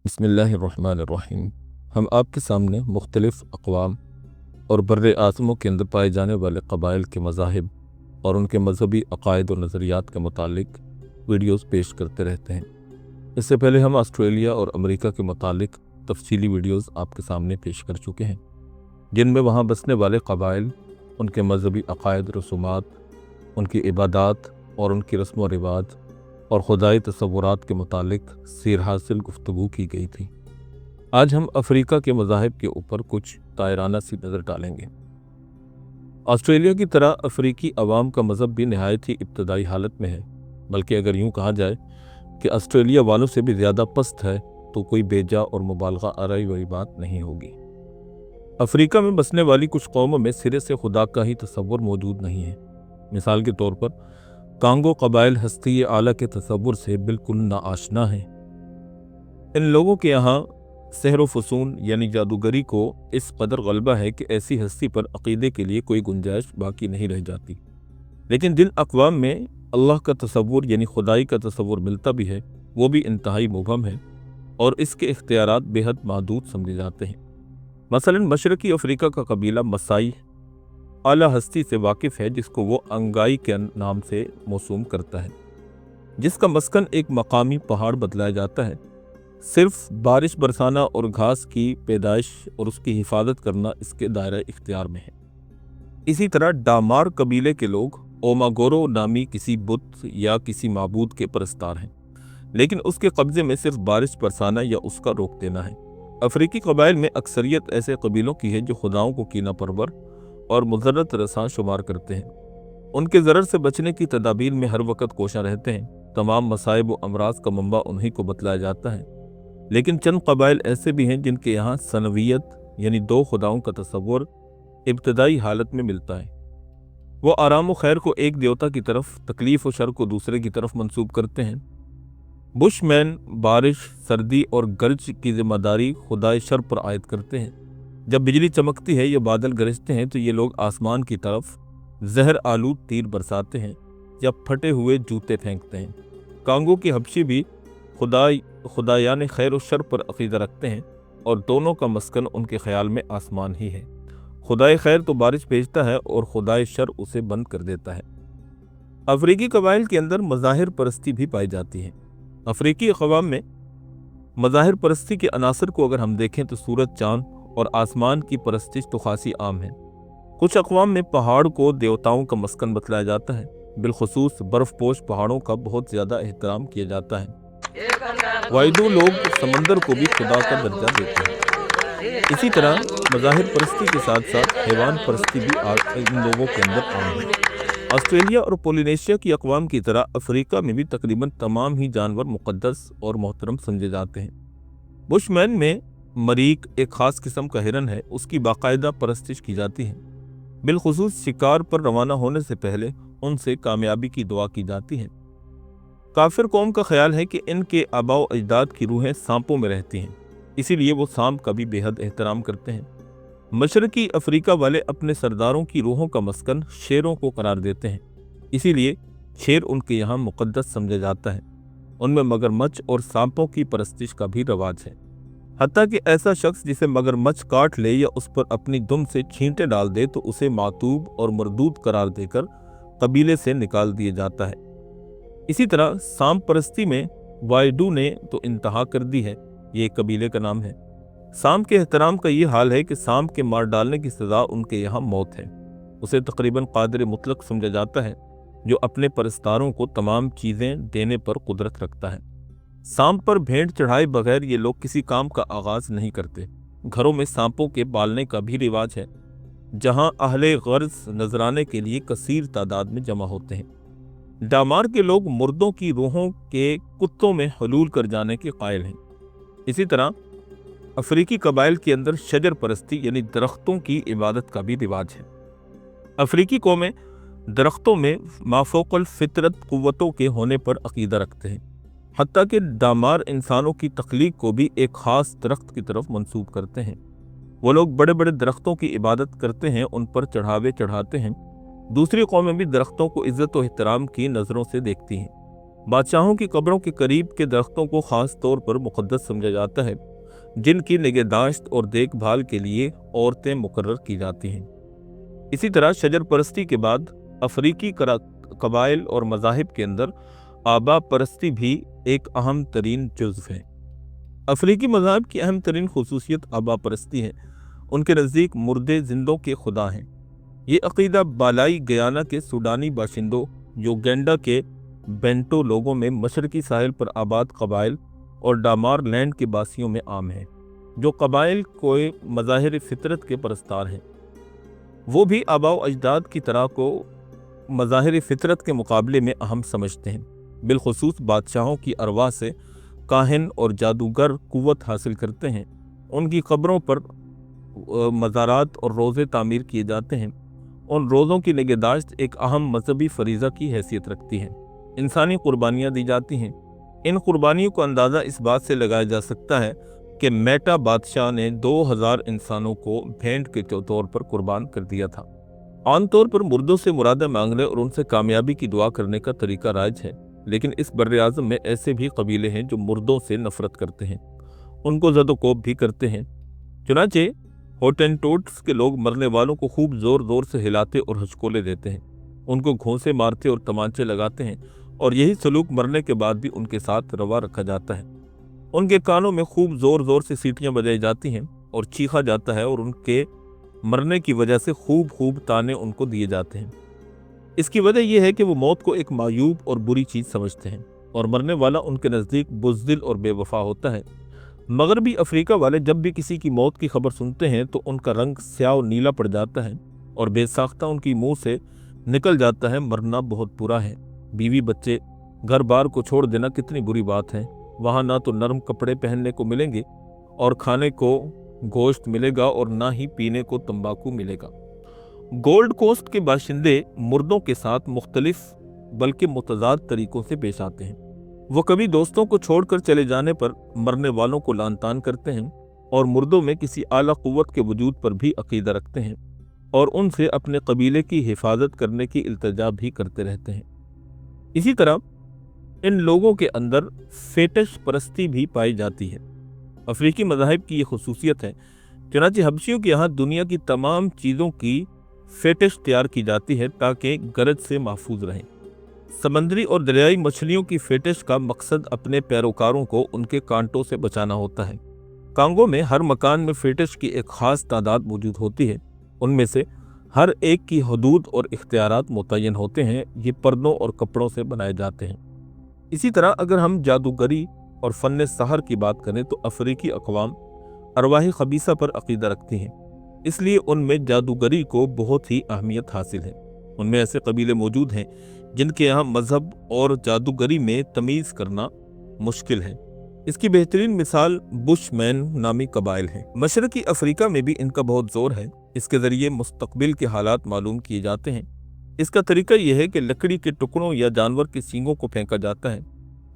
बिस्मिल्लाहिर्रहमानिर्रहीम। हम आपके सामने मुख्तलिफ़ अक़वाम और बर्रे आज़मों के अंदर पाए जाने वाले क़बाइल के मज़ाहिब और उनके मजहबी अक़ायद और नज़रियात के मुतालिक वीडियोज़ पेश करते रहते हैं। इससे पहले हम ऑस्ट्रेलिया और अमेरिका के मुतालिक तफसीली वीडियोज़ आपके सामने पेश कर चुके हैं, जिनमें वहाँ बसने वाले क़बाइल, उनके मजहबी अक़ायद, रसूमात, उनकी इबादात और उनकी रस्म व रिवाज और खुदाई तसव्वुरात के मुतालिक सीर हासिल गुफ्तगू की गई थी। आज हम अफ्रीका के मज़ाहिब के ऊपर कुछ तायराना सी नज़र डालेंगे। ऑस्ट्रेलिया की तरह अफ्रीकी अवाम का मज़हब भी नहायत ही इब्तदाई हालत में है, बल्कि अगर यूँ कहा जाए कि ऑस्ट्रेलिया वालों से भी ज़्यादा पस्त है तो कोई बेजा और मुबालगा आराई वाली बात नहीं होगी। अफ्रीका में बसने वाली कुछ कौमों में सिरे से खुदा का ही तसव्वुर मौजूद नहीं है। मिसाल के तौर पर कांगो कबाइल हस्ती आला के तसव्वुर से बिल्कुल नाआशना है। इन लोगों के यहाँ सहर व फसून यानी जादूगरी को इस कदर गलबा है कि ऐसी हस्ती पर अकीदे के लिए कोई गुंजाइश बाकी नहीं रह जाती। लेकिन जिन अक़वाम में अल्लाह का तसव्वुर यानी खुदाई का तसव्वुर मिलता भी है, वो भी इंतहाई मुबहम है और इसके इख्तियारात बेहद महदूद समझे जाते हैं। मसलन मशरकी अफ्रीका का कबीला मसाई आला हस्ती से वाकिफ़ है, जिसको वो अंगाई के नाम से मौसूम करता है, जिसका मस्कन एक मकामी पहाड़ बतलाया जाता है। सिर्फ बारिश बरसाना और घास की पैदाइश और उसकी हिफाजत करना इसके दायरा इख्तियार में है। इसी तरह डामार कबीले के लोग ओमागोरो नामी किसी बुत या किसी माबूद के परस्तार हैं, लेकिन उसके कब्ज़े में सिर्फ बारिश बरसाना या उसका रोक देना है। अफ्रीकी कबाइल में अक्सरियत ऐसे कबीलों की है जो खुदाओं को कीना परवर और मुज़र्रत रसां शुमार करते हैं। उनके ज़रर से बचने की तदाबीर में हर वक्त कोशा रहते हैं। तमाम मसाइब व अमराज का मंबा उन्हीं को बतलाया जाता है। लेकिन चंद कबाइल ऐसे भी हैं जिनके यहाँ सनवियत यानी दो खुदाओं का तसव्वुर इब्तदाई हालत में मिलता है। वो आराम व खैर को एक देवता की तरफ, तकलीफ़ व शर को दूसरे की तरफ मंसूब करते हैं। बुशमैन बारिश, सर्दी और गर्ज की जिम्मेदारी खुदाए शर पर आयद करते हैं। जब बिजली चमकती है या बादल गरजते हैं तो ये लोग आसमान की तरफ जहर आलूद तीर बरसाते हैं या फटे हुए जूते फेंकते हैं। कांगो की हबशी भी खुदायान खैर व शर पर अकीदा रखते हैं और दोनों का मस्कन उनके ख्याल में आसमान ही है। खुदाए खैर तो बारिश भेजता है और खुदाए शर उसे बंद कर देता है। अफ्रीकी कबाइल के अंदर मज़ाहिर परस्ती भी पाई जाती है। अफ्रीकी अक़वाम में मज़ाहिर परस्ती के अनासर को अगर हम देखें तो सूरज, चाँद और आसमान की परस्तिश तो खासी आम है। कुछ अक़वाम में पहाड़ को देवताओं का मस्कन बतलाया जाता है। बिलखुसूस बर्फ़पोश पहाड़ों का बहुत ज़्यादा एहतराम किया जाता है। वाइदू लोग समंदर को भी खुदा का दर्जा देते हैं। इसी तरह मज़ाहिर परस्ती के साथ साथ हैवान परस्ती भी इन लोगों के अंदर आम है। ऑस्ट्रेलिया और पोलिनेशिया की अक़वाम की तरह अफ्रीका में भी तकरीबन तमाम ही जानवर मुक़द्दस और मोहतरम समझे जाते हैं। बुशमैन में मरीक एक ख़ास किस्म का हिरन है, उसकी बाकायदा परस्तिश की जाती है। बिलखुसूस शिकार पर रवाना होने से पहले उनसे कामयाबी की दुआ की जाती है। काफिर कौम का ख्याल है कि इनके आबाओ अजदाद की रूहें सांपों में रहती हैं, इसीलिए वो सांप का भी बेहद एहतराम करते हैं। मशरकी अफ्रीका वाले अपने सरदारों की रूहों का मस्कन शेरों को करार देते हैं, इसीलिए शेर उनके यहाँ मुक़द्दस समझा जाता है। उनमें मगरमच्छ और सांपों की परस्तिश का भी रवाज है। हत्ता कि ऐसा शख्स जिसे मगरमच्छ काट ले या उस पर अपनी दुम से छींटे डाल दे तो उसे मातूब और मरदूद करार देकर कबीले से निकाल दिया जाता है। इसी तरह सांप परस्ती में वाइडू ने तो इंतहा कर दी है, ये एक कबीले का नाम है। सांप के एहतराम का ये हाल है कि सांप के मार डालने की सज़ा उनके यहाँ मौत है। उसे तकरीबन कादिर मुतलक समझा जाता है, जो अपने परस्तारों को तमाम चीज़ें देने पर कुदरत रखता है। सांप पर भेंट चढ़ाए बगैर ये लोग किसी काम का आगाज़ नहीं करते। घरों में सांपों के पालने का भी रिवाज है, जहाँ अहले गर्ज नजराने के लिए कसीर तादाद में जमा होते हैं। डामार के लोग मुर्दों की रूहों के कुत्तों में हलूल कर जाने के कायल हैं। इसी तरह अफ्रीकी कबाइल के अंदर शजर परस्ती यानी दरख्तों की इबादत का भी रिवाज है। अफ्रीकी कौमें दरख्तों में माफोकल फितरत कुव्वतों के होने पर अकीदा रखते हैं। हत्ता कि डामार इंसानों की तख्लीक को भी एक ख़ास दरख्त की तरफ मंसूब करते हैं। वो लोग बड़े बड़े दरख्तों की इबादत करते हैं, उन पर चढ़ावे चढ़ाते हैं। दूसरी कौमें भी दरख्तों को इज़्ज़त व एहतराम की नज़रों से देखती हैं। बादशाहों की कब्रों के करीब के दरख्तों को ख़ास तौर पर मुक़द्दस समझा जाता है, जिनकी निगहदाश्त और देखभाल के लिए औरतें मुकर्रर की जाती हैं। इसी तरह शजर परस्ती के बाद अफ्रीकी कबाइल और मज़ाहिब के अंदर आबा परस्ती भी एक अहम तरीन जुज़्व है। अफ्रीकी मज़ाहिब की अहम तरीन खुसूसियत आबा परस्ती है। उनके नज़दीक मुर्दे जिंदों के खुदा हैं। ये अक़ीदा बालाई गयाना के सूडानी बाशिंदों, योगेंडा के बेंटो लोगों में, मशरकी साहिल पर आबाद कबाइल और डामार लैंड के बासियों में आम है, जो कबाइल को मज़ाहिर फितरत के परस्तार हैं। वो भी आबाओ अजदाद की तरह को मज़ाहिर फितरत के मुकाबले में अहम समझते हैं। बिलखुसूस बादशाहों की अरवाह से काहिन और जादूगर कुव्वत हासिल करते हैं। उनकी कब्रों पर मज़ारात और रोज़े तामीर किए जाते हैं। उन रोज़ों की निगहदाश्त एक अहम मजहबी फरीज़ा की हैसियत रखती है। इंसानी कुर्बानियाँ दी जाती हैं। इन कुर्बानियों का अंदाज़ा इस बात से लगाया जा सकता है कि मेटा बादशाह ने 2000 इंसानों को भेंट के तौर पर कुर्बान कर दिया था। आमतौर पर मुर्दों से मुरादें मांगने और उनसे कामयाबी की दुआ करने का तरीका राइज है, लेकिन इस बर्र-ए-आज़म में ऐसे भी कबीले हैं जो मुर्दों से नफरत करते हैं, उनको ज़द-ओ-कोब भी करते हैं। चुनांचे होटेंटोट्स के लोग मरने वालों को खूब ज़ोर ज़ोर से हिलाते और हचकोले देते हैं, उनको घोंसे मारते और तमांचे लगाते हैं, और यही सलूक मरने के बाद भी उनके साथ रवा रखा जाता है। उनके कानों में खूब ज़ोर ज़ोर से सीटियाँ बजाई जाती हैं और चीखा जाता है, और उनके मरने की वजह से खूब ताने उनको दिए जाते हैं। इसकी वजह यह है कि वो मौत को एक मायूब और बुरी चीज़ समझते हैं, और मरने वाला उनके नज़दीक बुज़दिल और बेवफा होता है। मगरबी अफ्रीका वाले जब भी किसी की मौत की खबर सुनते हैं तो उनका रंग स्याह और नीला पड़ जाता है, और बेसाख्ता उनकी मुंह से निकल जाता है, मरना बहुत बुरा है। बीवी बच्चे घर बार को छोड़ देना कितनी बुरी बात है। वहाँ ना तो नरम कपड़े पहनने को मिलेंगे और खाने को गोश्त मिलेगा, और ना ही पीने को तंबाकू मिलेगा। गोल्ड कोस्ट के बाशिंदे मुर्दों के साथ मुख्तलिफ बल्कि मुतज़ाद तरीक़ों से पेश आते हैं। वो कभी दोस्तों को छोड़कर चले जाने पर मरने वालों को लानतान करते हैं, और मुर्दों में किसी आला कुव्वत के वजूद पर भी अकीदा रखते हैं, और उनसे अपने कबीले की हिफाजत करने की इल्तिजा भी करते रहते हैं। इसी तरह इन लोगों के अंदर फेटिश परस्ती भी पाई जाती है। अफ्रीकी मज़ाहिब की ये खुसूसियत है। चुनांचे हबशियों के यहाँ दुनिया की तमाम चीज़ों की फेटिश तैयार की जाती है ताकि गरज से महफूज रहें। समंदरी और दरियाई मछलियों की फेटिश का मकसद अपने पैरोकारों को उनके कांटों से बचाना होता है। कांगो में हर मकान में फेटिश की एक ख़ास तादाद मौजूद होती है। उनमें से हर एक की हदूद और इख्तियारात मुतय्यन होते हैं। ये पर्दों और कपड़ों से बनाए जाते हैं। इसी तरह अगर हम जादूगरी और फ़न सहर की बात करें तो अफ्रीकी अक़वाम अरवाही खबीसा पर अक़ीदा रखती हैं, इसलिए उनमें जादूगरी को बहुत ही अहमियत हासिल है। उनमें ऐसे कबीले मौजूद हैं जिनके यहाँ मज़हब और जादूगरी में तमीज़ करना मुश्किल है। इसकी बेहतरीन मिसाल बुशमैन नामी कबाइल है। मशरकी अफ्रीका में भी इनका बहुत ज़ोर है। इसके ज़रिए मुस्तकबिल के हालात मालूम किए जाते हैं। इसका तरीका यह है कि लकड़ी के टुकड़ों या जानवर के सींगों को फेंका जाता है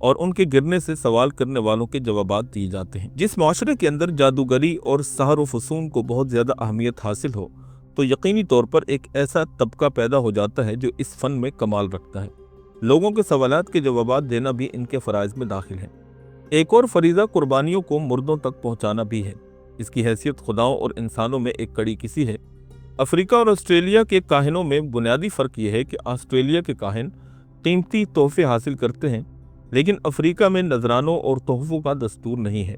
और उनके गिरने से सवाल करने वालों के जवाबात दिए जाते हैं। जिस माशरे के अंदर जादूगरी और सहर व फसून को बहुत ज़्यादा अहमियत हासिल हो तो यकीनी तौर पर एक ऐसा तबका पैदा हो जाता है जो इस फ़न में कमाल रखता है। लोगों के सवालात के जवाबात देना भी इनके फ़राइज़ में दाखिल है। एक और फरीज़ा कुर्बानियों को मुर्दों तक पहुँचाना भी है। इसकी हैसियत खुदाओं और इंसानों में एक कड़ी किसी है। अफ्रीका और ऑस्ट्रेलिया के काहिनों में बुनियादी फ़र्क यह है कि ऑस्ट्रेलिया के काहिन कीमती तोहफे हासिल करते हैं, लेकिन अफ्रीका में नजरानों और तोहफ़ों का दस्तूर नहीं है।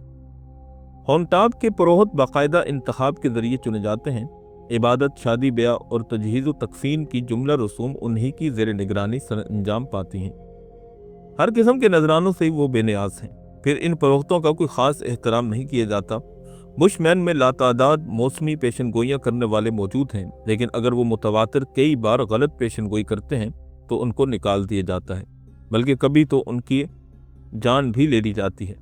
होनटाब के पुरोहित बाकायदा इंतखाब के ज़रिए चुने जाते हैं। इबादत, शादी ब्याह और तजहीज़ व तकफीन की जुमला रसूम उन्हीं की ज़ेर निगरानी सर अंजाम पाती हैं। हर किस्म के नजरानों से वो बेनियाज हैं। फिर इन पुरोहितों का कोई ख़ास एहतराम नहीं किया जाता। बुशमैन में लातादाद मौसमी पेशन गोइयाँ करने वाले मौजूद हैं, लेकिन अगर वो मुतवातिर कई बार गलत पेशन गोई करते हैं तो उनको निकाल दिया जाता है, बल्कि कभी तो उनकी जान भी ले ली जाती है।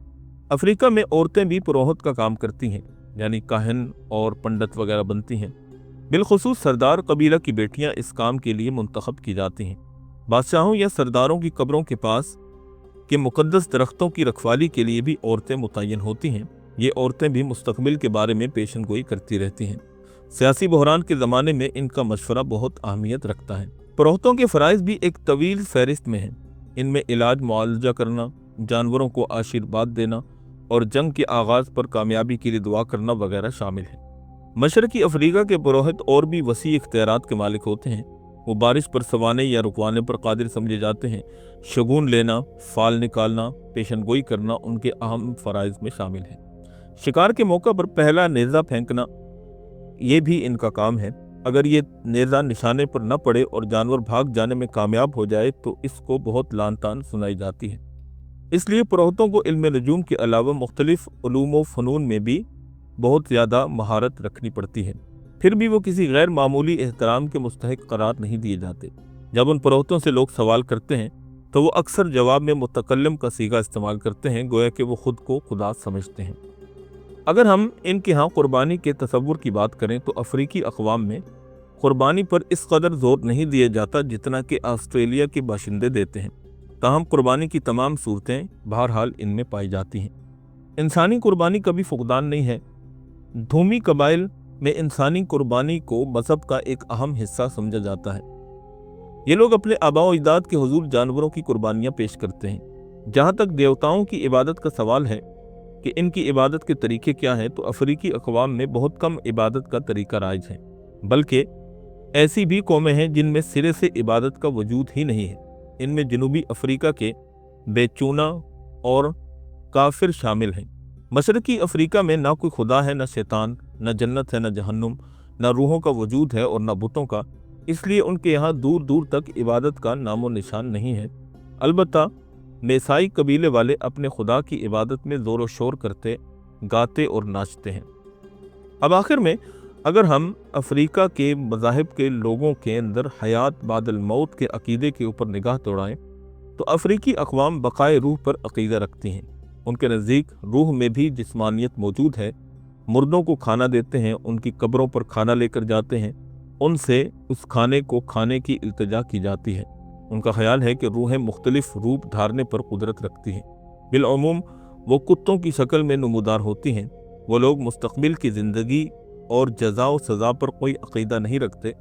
अफ्रीका में औरतें भी पुरोहित का काम करती हैं, यानी काहिन और पंडित वगैरह बनती हैं। बिलखुसूस सरदार कबीला की बेटियां इस काम के लिए मुंतखब की जाती हैं। बादशाहों या सरदारों की कब्रों के पास के मुकद्दस दरख्तों की रखवाली के लिए भी औरतें मुतय्यन होती हैं। ये औरतें भी मुस्तकबिल के बारे में पेशन गोई करती रहती हैं। सियासी बहरान के ज़माने में इनका मशवरा बहुत अहमियत रखता है। पुरोहितों के फ़राइज़ भी एक तवील फहरिस्त में हैं। इनमें इलाज मुआवजा करना, जानवरों को आशीर्वाद देना और जंग के आगाज़ पर कामयाबी के लिए दुआ करना वगैरह शामिल है। मशरकी अफ्रीका के पुरोहित और भी वसी इख्तियारात के मालिक होते हैं। वो बारिश पर सवाने या रुकवाने पर कादिर समझे जाते हैं। शगुन लेना, फाल निकालना, पेशनगोई करना उनके अहम फ़राइज़ में शामिल है। शिकार के मौका पर पहला नेज़ा फेंकना ये भी इनका काम है। अगर ये नेज़ा निशाने पर न पड़े और जानवर भाग जाने में कामयाब हो जाए तो इसको बहुत लान तान सुनाई जाती है। इसलिए पुरोहितों को इल्म नजूम के अलावा मुख्तलिफ उलूम व फ़नून में भी बहुत ज़्यादा महारत रखनी पड़ती है। फिर भी वो किसी गैर मामूली एहतराम के मुस्तहिक करार नहीं दिए जाते। जब उन पुरोहितों से लोग सवाल करते हैं तो वो अक्सर जवाब में मुतकल्लिम का सीगा इस्तेमाल करते हैं, गोया कि वो खुद को खुदा समझते हैं। अगर हम इनके यहाँ कुर्बानी के तसव्वुर की बात करें तो अफ्रीकी अक़वाम में कुर्बानी पर इस कदर जोर नहीं दिया जाता जितना कि ऑस्ट्रेलिया के बाशिंदे देते हैं। ताहम कुर्बानी की तमाम सूरतें बहरहाल इनमें पाई जाती हैं। इंसानी कुर्बानी कभी फुकदान नहीं है। धूमी कबाइल में इंसानी कुर्बानी को मज़हब का एक अहम हिस्सा समझा जाता है। ये लोग अपने आबाओ अजदाद के हुजूर जानवरों की कुर्बानियाँ पेश करते हैं। जहाँ तक देवताओं की इबादत का सवाल है कि इनकी इबादत के तरीके क्या हैं, तो अफ्रीकी अक़वाम में बहुत कम इबादत का तरीका राइज है, बल्कि ऐसी भी कौमें हैं जिनमें सिरे से इबादत का वजूद ही नहीं है। इनमें जनूबी अफ्रीका के बेचूना और काफिर शामिल हैं। मशरकी अफ्रीका में ना कोई खुदा है, न शैतान, न जन्नत है, न जहन्नुम, न रूहों का वजूद है और न बुतों का। इसलिए उनके यहाँ दूर दूर तक इबादत का नामो निशान नहीं है। अलबत्ता मेसाई कबीले वाले अपने खुदा की इबादत में ज़ोर व शोर करते, गाते और नाचते हैं। अब आखिर में अगर हम अफ्रीका के मज़ाहिब के लोगों के अंदर हयात बादल मौत के अकीदे के ऊपर निगाह दौड़ाएं तो अफ्रीकी अक़वाम बक़ाए रूह पर अकीदा रखती हैं। उनके नज़दीक रूह में भी जिस्मानियत मौजूद है। मुर्दों को खाना देते हैं, उनकी कब्रों पर खाना लेकर जाते हैं, उनसे उस खाने को खाने की इल्तिजा की जाती है। उनका ख्याल है कि रूहें मुख्तलिफ रूप धारने पर कुदरत रखती हैं। बिलअमूम वो कुत्तों की शक्ल में नमूदार होती हैं। वो लोग मुस्तक़बिल की ज़िंदगी और जज़ा व सज़ा पर कोई अक़ीदा नहीं रखते।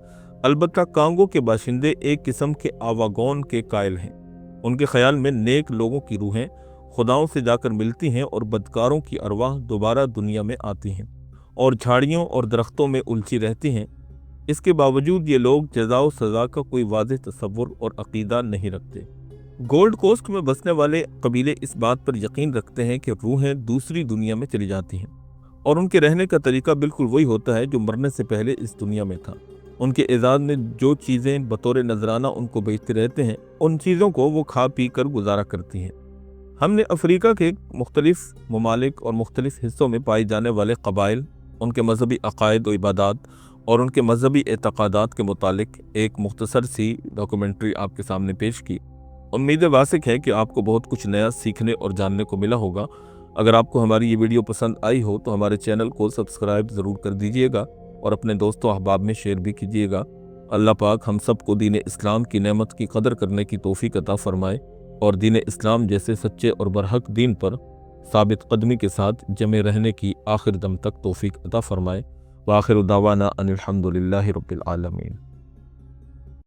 अलबत्ता कांगो के बाशिंदे एक किस्म के आवागौन के कायल हैं। उनके ख्याल में नेक लोगों की रूहें खुदाओं से जाकर मिलती हैं और बदकारों की अरवाह दोबारा दुनिया में आती हैं और झाड़ियों और दरख्तों में उलझी रहती हैं। इसके बावजूद ये लोग जज़ा व सज़ा का कोई वाज़ेह तसव्वुर और अक़ीदा नहीं रखते। गोल्ड कोस्ट में बसने वाले कबीले इस बात पर यकीन रखते हैं कि रूहें दूसरी दुनिया में चली जाती हैं और उनके रहने का तरीका बिल्कुल वही होता है जो मरने से पहले इस दुनिया में था। उनके एजाज़ में जो चीज़ें बतौर नजराना उनको बेचते रहते हैं, उन चीज़ों को वो खा पी कर गुजारा करती हैं। हमने अफ्रीका के मुख्तलिफ ममालिक और मुख्तलिफ हिस्सों में पाए जाने वाले कबाइल, उनके मजहबी अकायद व इबादात और उनके मजहबी एतक़ादात के मुतालिक एक मुख्तसर सी डॉक्यूमेंट्री आपके सामने पेश की। उम्मीद वासिक है कि आपको बहुत कुछ नया सीखने और जानने को मिला होगा। अगर आपको हमारी ये वीडियो पसंद आई हो तो हमारे चैनल को सब्सक्राइब ज़रूर कर दीजिएगा और अपने दोस्तों अहबाब में शेयर भी कीजिएगा। अल्लाह पाक हम सबको दीन इस्लाम की नेमत की कदर करने की तौफीक अता फरमाए और दीन इस्लाम जैसे सच्चे और बरहक दीन पर साबित कदमी के साथ जमे रहने की आखिर दम तक तौफीक अता फरमाए। व आखिर दावाना अनिल हम्दुलिल्लाहि रब्बिल आलमीन।